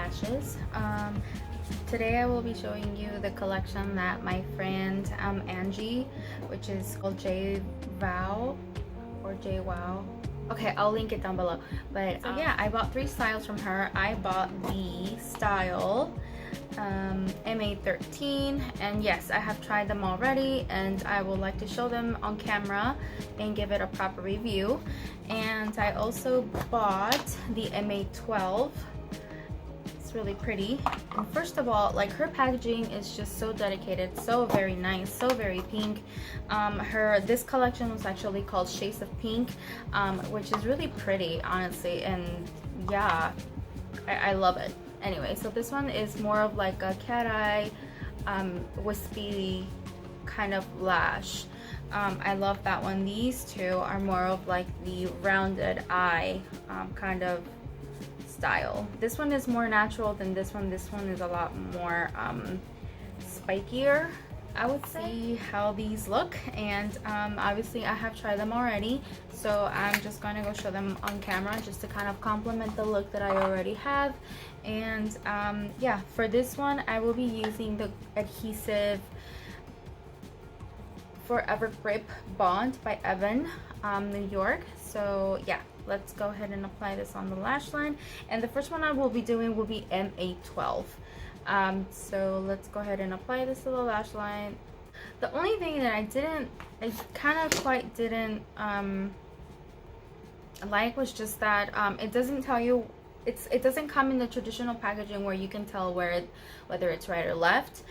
lashes. Today I will be showing you the collection that my friend Angie, which is called Jvoww or Jvoww. Okay, I'll link it down below. But so yeah, I bought 3 styles from her. I bought the style MA13, and yes, I have tried them already, and I would like to show them on camera and give it a proper review. And I also bought the MA12. It's really pretty. And first of all, like, her packaging is just so dedicated, so very nice, so very pink. This collection was actually called Shades of Pink, which is really pretty, honestly, and yeah, I love it. Anyway, so this one is more of like a cat eye, wispy kind of lash. I love that one. These two are more of like the rounded eye kind of style. This one is more natural than this one. This one is a lot more spikier, I would say. See how these look, and obviously I have tried them already, so I'm just going to go show them on camera just to kind of complement the look that I already have. And yeah, for this one I will be using the adhesive Forever Grip Bond by Evan, New York. So yeah, let's go ahead and apply this on the lash line, and the first one I will be doing will be MA12. So let's go ahead and apply this to the lash line. The only thing that I kind of quite didn't like was just that it doesn't tell you, it doesn't come in the traditional packaging where you can tell whether it's right or left.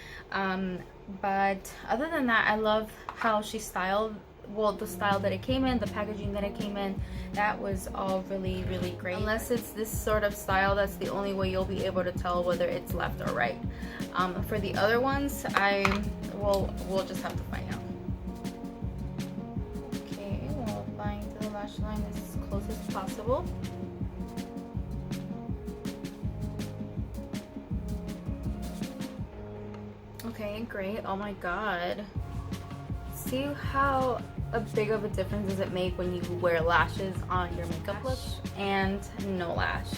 But other than that, I love how she styled, well, the style that it came in, the packaging that it came in, that was all really, really great. Unless it's this sort of style, that's the only way you'll be able to tell whether it's left or right. For the other ones, we'll just have to find out. Okay, we'll applying to the lash line as close as possible. Okay, great. Oh my god. See how big of a difference does it make when you wear lashes on your makeup look and no lash?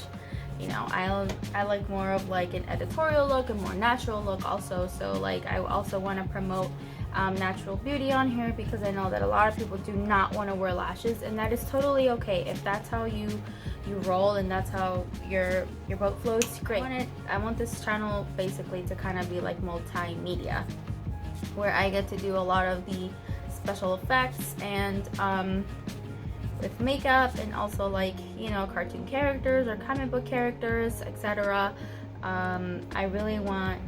You know, I like more of like an editorial look, a more natural look also. So like, I also want to promote natural beauty on here, because I know that a lot of people do not want to wear lashes, and that is totally okay. If that's how you roll and that's how your boat flows, great. I want this channel basically to kind of be like multimedia, where I get to do a lot of the special effects and with makeup, and also like, you know, cartoon characters or comic book characters, etc. I really want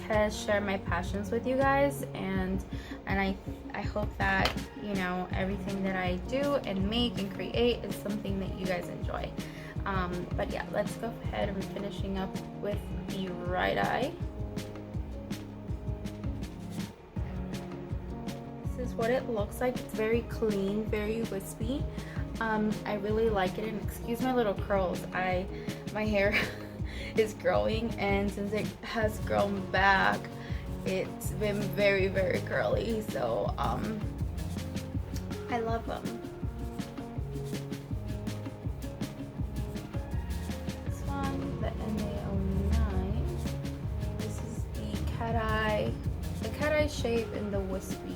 to share my passions with you guys, and I hope that, you know, everything that I do and make and create is something that you guys enjoy. But yeah, let's go ahead and finishing up with the right eye. This is what it looks like. It's very clean, very wispy. I really like it, and excuse my little curls. My hair is growing, and since it has grown back, it's been very, very curly. So I love them. This one, the MA09. This is the cat eye shape in the wispy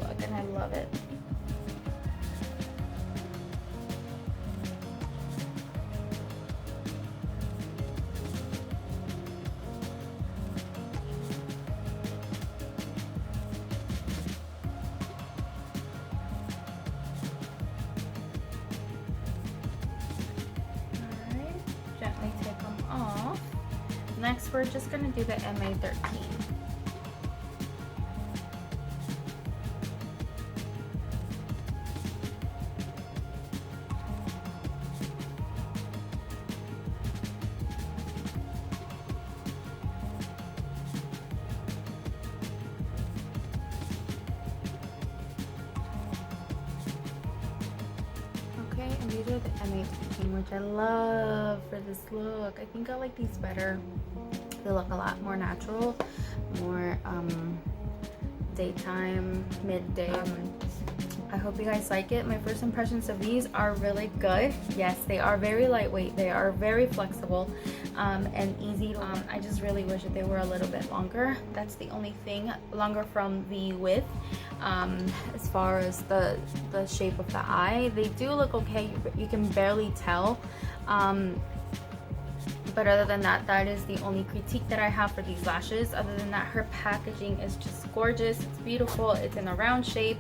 look, and I love it. Alright, gently take them off. Next, we're just going to do the MA13. And these are the MA15, which I love for this look. I think I like these better. They look a lot more natural, more daytime, midday. I hope you guys like it. My first impressions of these are really good. Yes, they are very lightweight. They are very flexible. and easy to I just really wish that they were a little bit longer. That's the only thing, longer from the width. As far as the shape of the eye, they do look okay. You can barely tell, but other than that, that is the only critique that I have for these lashes. Other than that, her packaging is just gorgeous. It's beautiful. It's in a round shape.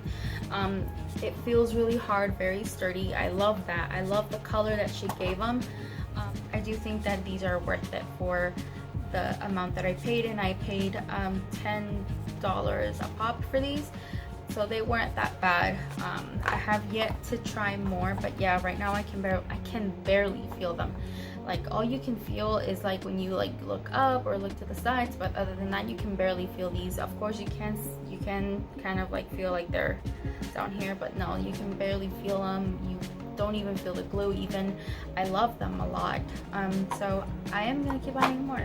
It feels really hard, very sturdy. I love that. I love the color that she gave them. I do think that these are worth it for the amount that I paid, and I paid $10 a pop for these, so they weren't that bad. I have yet to try more, but yeah, right now I can barely feel them. Like, all you can feel is like when you like look up or look to the sides, but other than that, you can barely feel these. Of course, you can kind of like feel like they're down here, but no, you can barely feel them. You don't even feel the glue even. I love them a lot. So I am gonna keep buying more.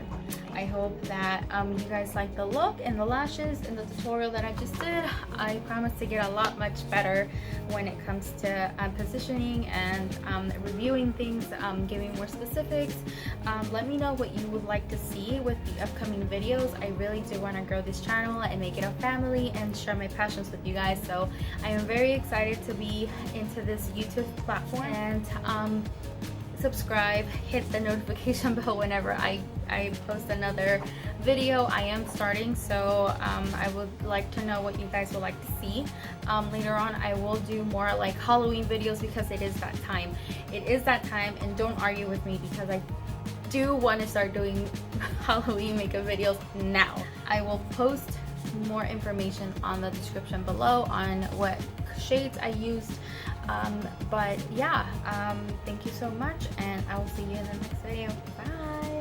I hope that you guys like the look and the lashes and the tutorial that I just did. I promise to get a lot much better when it comes to positioning and reviewing things, giving more specifics. Let me know what you would like to see with the upcoming videos. I really do want to grow this channel and make it a family and share my passions with you guys. So I am very excited to be into this YouTube platform, and subscribe, hit the notification bell whenever I post another video. I am starting, so I would like to know what you guys would like to see. Later on, I will do more like Halloween videos because it is that time. It is that time, and don't argue with me because I do want to start doing Halloween makeup videos now. I will post more information on the description below on what shades I used. But yeah, thank you so much, and I will see you in the next video. Bye.